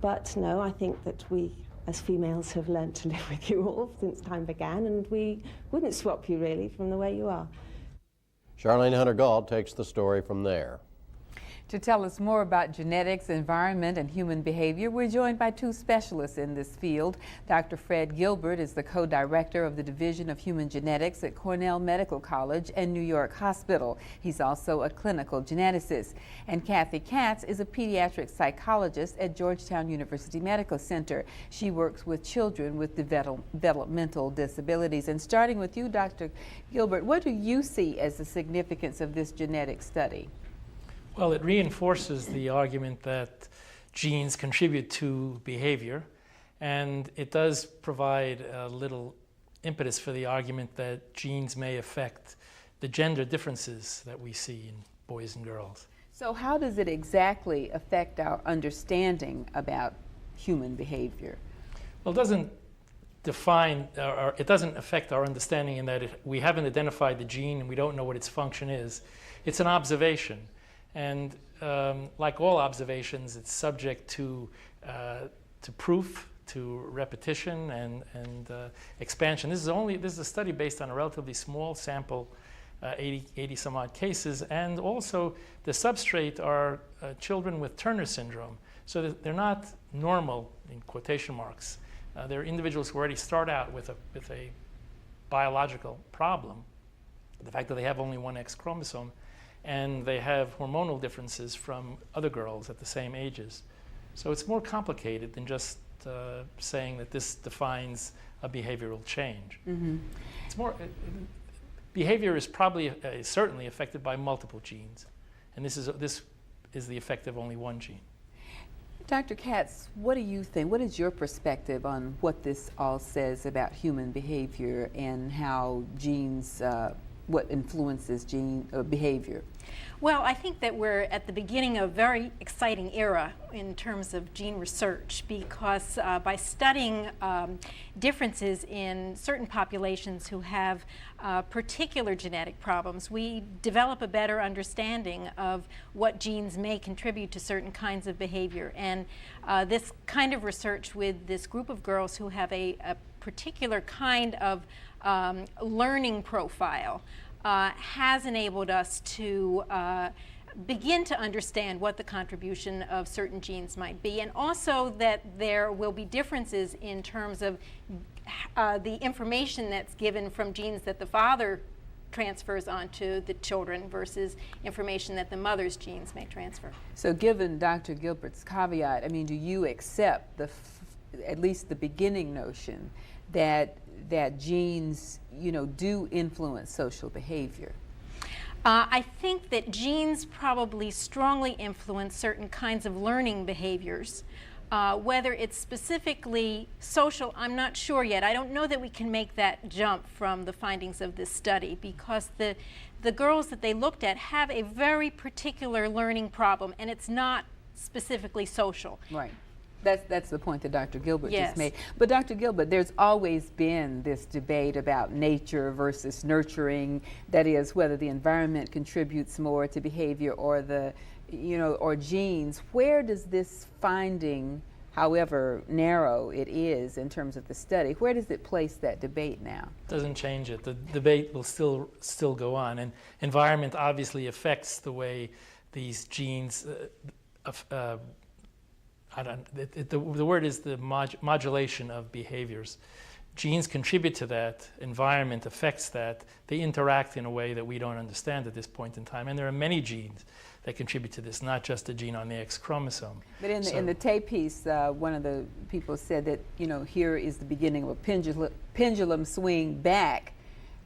But no, I think that we, as females, have learnt to live with you all since time began, and we wouldn't swap you really from the way you are. Charlene Hunter-Gault takes the story from there. To tell us more about genetics, environment, and human behavior, we're joined by two specialists in this field. Dr. Fred Gilbert is the co-director of the Division of Human Genetics at Cornell Medical College and New York Hospital. He's also a clinical geneticist. And Kathy Katz is a pediatric psychologist at Georgetown University Medical Center. She works with children with developmental disabilities. And starting with you, Dr. Gilbert, what do you see as the significance of this genetic study? Well, it reinforces the argument that genes contribute to behavior, and it does provide a little impetus for the argument that genes may affect the gender differences that we see in boys and girls. So how does it exactly affect our understanding about human behavior? Well, it doesn't define, or it doesn't affect our understanding in that we haven't identified the gene and we don't know what its function is. It's an observation. And like all observations, it's subject to proof, to repetition, and expansion. This is a study based on a relatively small sample, 80 some odd cases, and also the substrate are children with Turner syndrome. So they're not normal, in quotation marks. They're individuals who already start out with a biological problem, the fact that they have only one X chromosome, and they have hormonal differences from other girls at the same ages. So it's more complicated than just saying that this defines a behavioral change. Mm-hmm. It's more, behavior is probably certainly affected by multiple genes, and this is the effect of only one gene. Dr. Katz, what do you think? What is your perspective on what this all says about human behavior and how genes, what influences gene behavior? Well, I think that we're at the beginning of a very exciting era in terms of gene research, because by studying differences in certain populations who have particular genetic problems, we develop a better understanding of what genes may contribute to certain kinds of behavior. And this kind of research with this group of girls who have a particular kind of learning profile has enabled us to begin to understand what the contribution of certain genes might be, and also that there will be differences in terms of the information that's given from genes that the father transfers onto the children versus information that the mother's genes may transfer. So given Dr. Gilbert's caveat, I mean, do you accept at least the beginning notion that genes, do influence social behavior? I think that genes probably strongly influence certain kinds of learning behaviors. Whether it's specifically social, I'm not sure yet. I don't know that we can make that jump from the findings of this study, because the girls that they looked at have a very particular learning problem, and it's not specifically social. Right. That's the point that Dr. Gilbert Yes. just made. But Dr. Gilbert, there's always been this debate about nature versus nurturing. That is, whether the environment contributes more to behavior or or genes. Where does this finding, however narrow it is in terms of the study, where does it place that debate now? Doesn't change it. The debate will still go on, and environment obviously affects the way these genes the word is the modulation of behaviors. Genes contribute to that, environment affects that, they interact in a way that we don't understand at this point in time, and there are many genes that contribute to this, not just a gene on the X chromosome. But in the tape piece, one of the people said that, here is the beginning of a pendulum swing back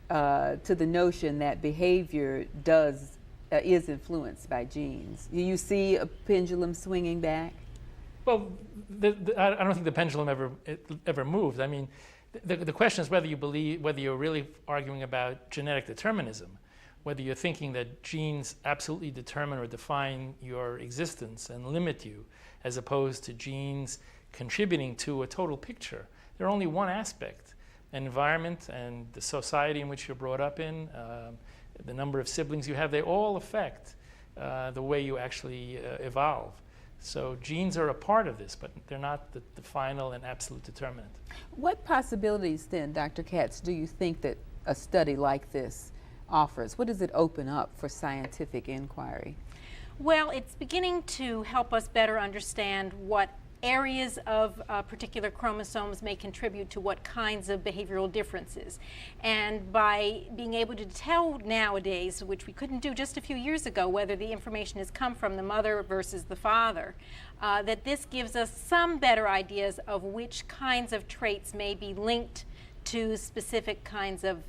to the notion that behavior is influenced by genes. Do you see a pendulum swinging back? Well, I don't think the pendulum ever moved. I mean, the question is whether you're really arguing about genetic determinism, whether you're thinking that genes absolutely determine or define your existence and limit you, as opposed to genes contributing to a total picture. They're only one aspect. Environment and the society in which you're brought up in, the number of siblings you have, they all affect the way you actually evolve. So genes are a part of this, but they're not the final and absolute determinant. What possibilities then, Dr. Katz, do you think that a study like this offers? What does it open up for scientific inquiry? Well, it's beginning to help us better understand what areas of particular chromosomes may contribute to what kinds of behavioral differences. And by being able to tell nowadays, which we couldn't do just a few years ago, whether the information has come from the mother versus the father, that this gives us some better ideas of which kinds of traits may be linked to specific kinds of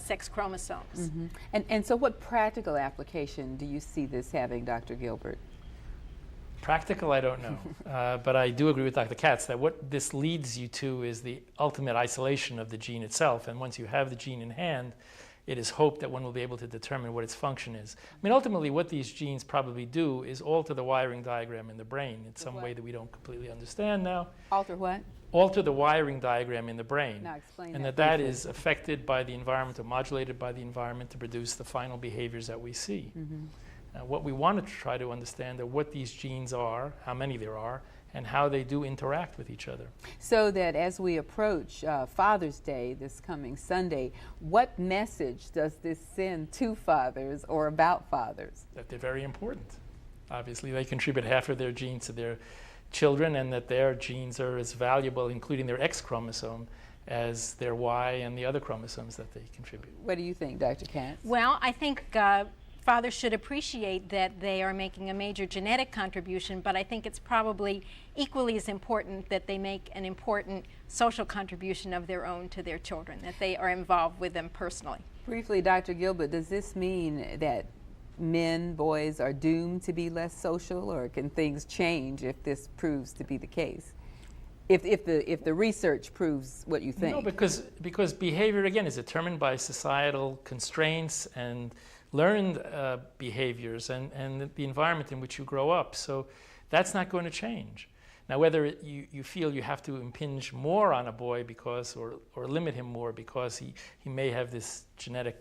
sex chromosomes. And so what practical application do you see this having, Dr. Gilbert? Practical, I don't know. But I do agree with Dr. Katz that what this leads you to is the ultimate isolation of the gene itself. And once you have the gene in hand, it is hoped that one will be able to determine what its function is. I mean, ultimately, what these genes probably do is alter the wiring diagram in the brain in some way that we don't completely understand now. Alter what? Alter the wiring diagram in the brain. Now explain and that that briefly. is affected by the environment or modulated by the environment to produce the final behaviors that we see. What we want to try to understand are what these genes are, how many there are, and how they do interact with each other. So that as we approach Father's Day this coming Sunday, what message does this send to fathers or about fathers? That they're very important. Obviously, they contribute half of their genes to their children, and that their genes are as valuable, including their X chromosome, as their Y and the other chromosomes that they contribute. What do you think, Dr. Katz? Well, I think fathers should appreciate that they are making a major genetic contribution, but I think it's probably equally as important that they make an important social contribution of their own to their children, that they are involved with them personally. Briefly, Dr. Gilbert, does this mean that men, boys, are doomed to be less social, or can things change if this proves to be the case? If the research proves what you think? No, because behavior, again, is determined by societal constraints and learned behaviors and the environment in which you grow up. So that's not going to change. Now, whether you feel you have to impinge more on a boy because, or limit him more because he may have this genetic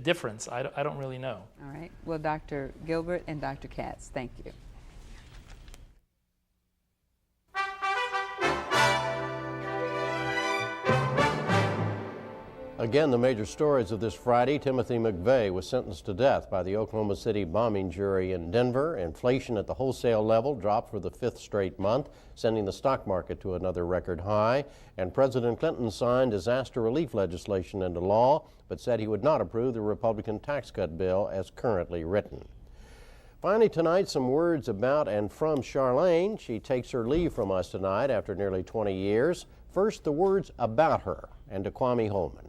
difference, I don't really know. All right. Well, Dr. Gilbert and Dr. Katz, thank you. Again, the major stories of this Friday. Timothy McVeigh was sentenced to death by the Oklahoma City bombing jury in Denver. Inflation at the wholesale level dropped for the 5th straight month, sending the stock market to another record high. And President Clinton signed disaster relief legislation into law, but said he would not approve the Republican tax cut bill as currently written. Finally tonight, some words about and from Charlene. She takes her leave from us tonight after nearly 20 years. First, the words about her and to Kwame Holman.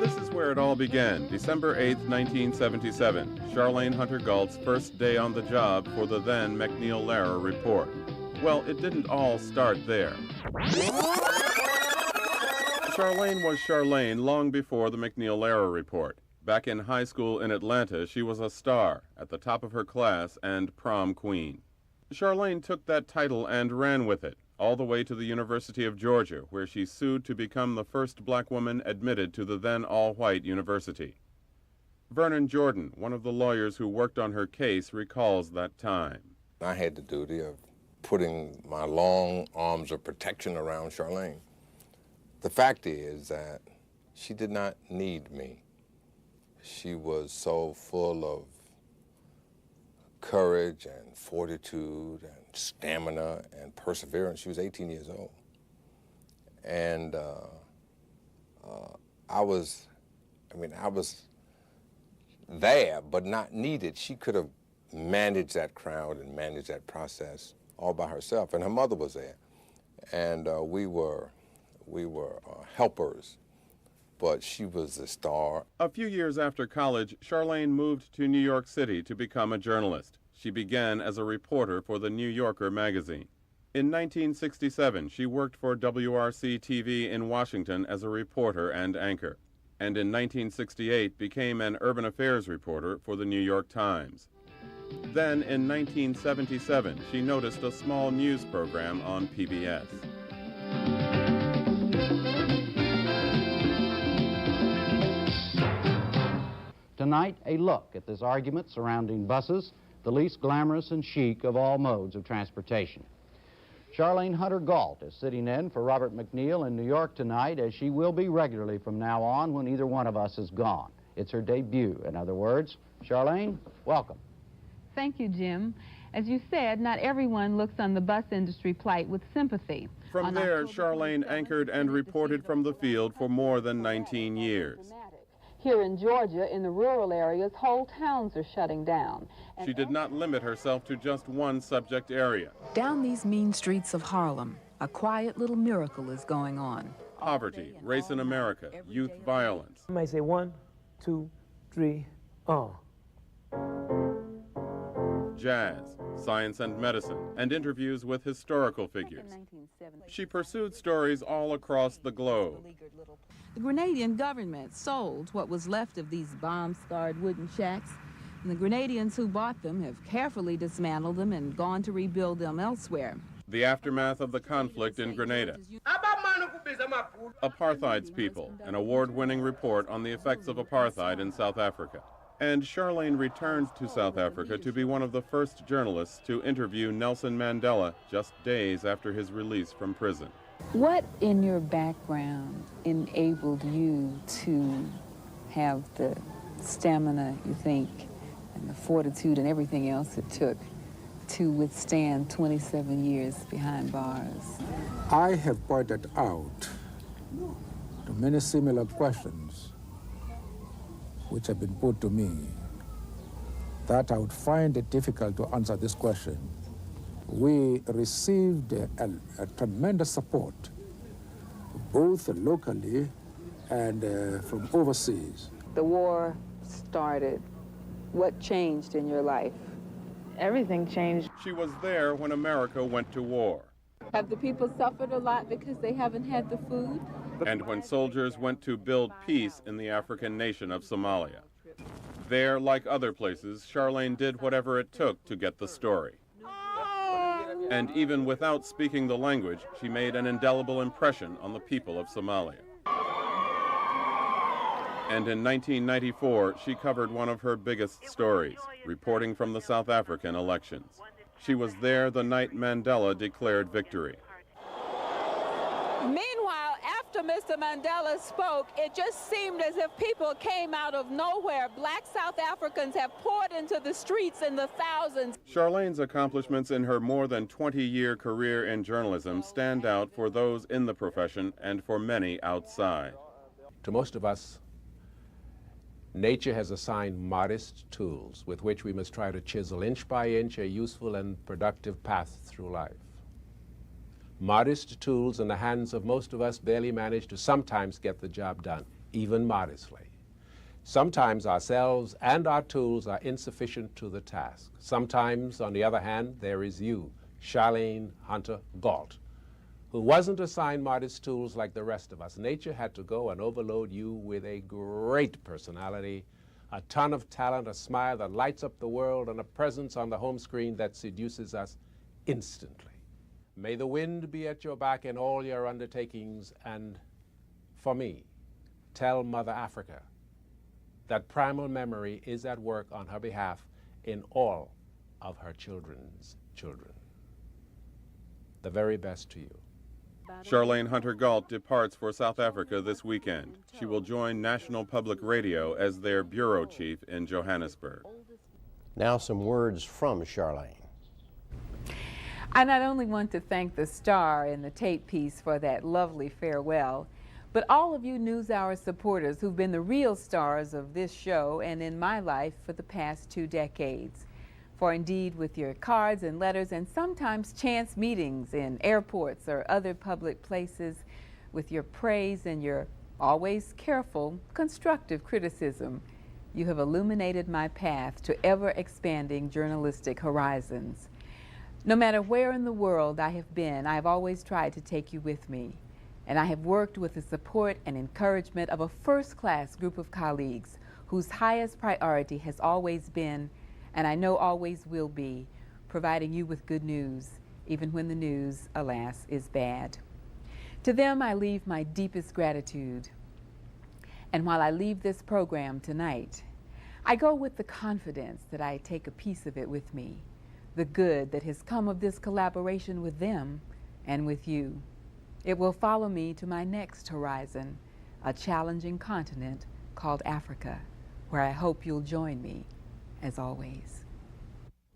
This is where it all began, December 8, 1977, Charlene Hunter Galt's first day on the job for the then McNeil Lehrer report. Well, it didn't all start there. Charlene was Charlene long before the McNeil Lehrer report. Back in high school in Atlanta, she was a star, at the top of her class and prom queen. Charlene took that title and ran with it, all the way to the University of Georgia, where she sued to become the first black woman admitted to the then all-white university. Vernon Jordan, one of the lawyers who worked on her case, recalls that time. I had the duty of putting my long arms of protection around Charlene. The fact is that she did not need me. She was so full of courage and fortitude and stamina and perseverance. She was 18 years old. And I was there, but not needed. She could have managed that crowd and managed that process all by herself. And her mother was there. And we were helpers, but she was the star. A few years after college, Charlene moved to New York City to become a journalist. She began as a reporter for the New Yorker magazine. In 1967, she worked for WRC-TV in Washington as a reporter and anchor, and in 1968 became an urban affairs reporter for the New York Times. Then, in 1977, she noticed a small news program on PBS. Tonight, a look at this argument surrounding buses, the least glamorous and chic of all modes of transportation. Charlene Hunter Galt is sitting in for Robert McNeil in New York tonight, as she will be regularly from now on when either one of us is gone. It's her debut, in other words. Charlene, welcome. Thank you, Jim. As you said, not everyone looks on the bus industry plight with sympathy. From there, Charlene anchored and reported from the field for more than 19 years. Here in Georgia, in the rural areas, whole towns are shutting down. She did not limit herself to just one subject area. Down these mean streets of Harlem, a quiet little miracle is going on. Poverty, race in America, youth violence. I might say 1, 2, 3, Jazz, science and medicine, and interviews with historical figures. She pursued stories all across the globe. The Grenadian government sold what was left of these bomb-scarred wooden shacks, and the Grenadians who bought them have carefully dismantled them and gone to rebuild them elsewhere. The aftermath of the conflict in Grenada. Apartheid's People, an award-winning report on the effects of apartheid in South Africa. And Charlene returned to South Africa to be one of the first journalists to interview Nelson Mandela just days after his release from prison. What in your background enabled you to have the stamina, you think, and the fortitude and everything else it took to withstand 27 years behind bars? I have pointed out to many similar questions which have been put to me that I would find it difficult to answer this question. We received a tremendous support, both locally and from overseas. The war started. What changed in your life? Everything changed. She was there when America went to war. Have the people suffered a lot because they haven't had the food? And when soldiers went to build peace in the African nation of Somalia. There, like other places, Charlene did whatever it took to get the story. And even without speaking the language, she made an indelible impression on the people of Somalia. And in 1994, she covered one of her biggest stories, reporting from the South African elections. She was there the night Mandela declared victory. Meanwhile, after Mr. Mandela spoke, it just seemed as if people came out of nowhere. Black South Africans have poured into the streets in the thousands. Charlene's accomplishments in her more than 20-year career in journalism stand out for those in the profession and for many outside. To most of us, nature has assigned modest tools with which we must try to chisel inch by inch a useful and productive path through life. Modest tools in the hands of most of us barely manage to sometimes get the job done, even modestly. Sometimes ourselves and our tools are insufficient to the task. Sometimes, on the other hand, there is you, Charlene Hunter Galt, who wasn't assigned modest tools like the rest of us. Nature had to go and overload you with a great personality, a ton of talent, a smile that lights up the world, and a presence on the home screen that seduces us instantly. May the wind be at your back in all your undertakings, and for me, tell Mother Africa that primal memory is at work on her behalf in all of her children's children. The very best to you. Charlene Hunter Galt departs for South Africa this weekend. She will join National Public Radio as their bureau chief in Johannesburg. Now some words from Charlene. I not only want to thank the star in the tape piece for that lovely farewell, but all of you NewsHour supporters who've been the real stars of this show and in my life for the past 2 decades. For indeed, with your cards and letters and sometimes chance meetings in airports or other public places, with your praise and your always careful, constructive criticism, you have illuminated my path to ever-expanding journalistic horizons. No matter where in the world I have been, I have always tried to take you with me. And I have worked with the support and encouragement of a first-class group of colleagues whose highest priority has always been, and I know always will be, providing you with good news, even when the news, alas, is bad. To them, I leave my deepest gratitude. And while I leave this program tonight, I go with the confidence that I take a piece of it with me, the good that has come of this collaboration with them and with you. It will follow me to my next horizon, a challenging continent called Africa. where I hope you'll join me, as always.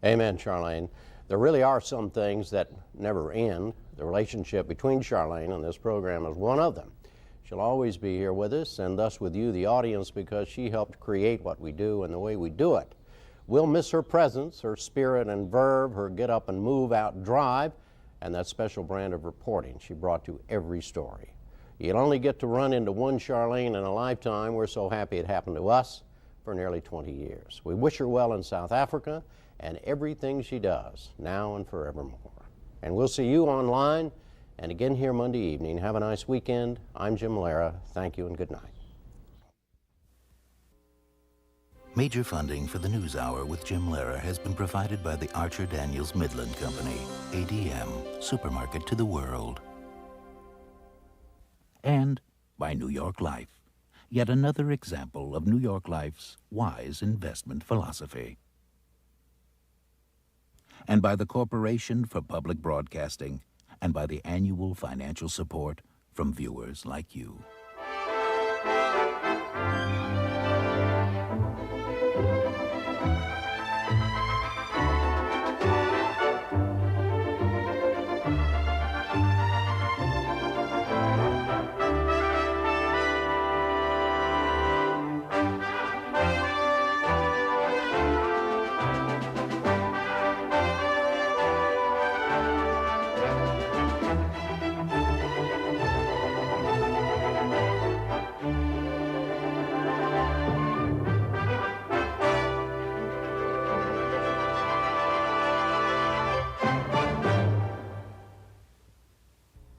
Amen, Charlene. There really are some things that never end. The relationship between Charlene and this program is one of them. She'll always be here with us and thus with you, the audience, because she helped create what we do and the way we do it. We'll miss her presence, her spirit and verve, her get up and move out drive, and that special brand of reporting she brought to every story. You'll only get to run into one Charlene in a lifetime. We're so happy it happened to us for nearly 20 years. We wish her well in South Africa and everything she does, now and forevermore. And we'll see you online and again here Monday evening. Have a nice weekend. I'm Jim Lehrer. Thank you and good night. Major funding for the NewsHour with Jim Lehrer has been provided by the Archer Daniels Midland Company, ADM, supermarket to the world. And by New York Life, yet another example of New York Life's wise investment philosophy. And by the Corporation for Public Broadcasting, and by the annual financial support from viewers like you.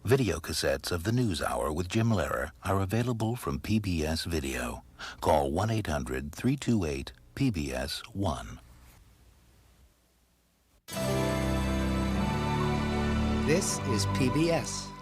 Video cassettes of the NewsHour with Jim Lehrer are available from PBS Video. Call 1-800-328-PBS-1. This is PBS.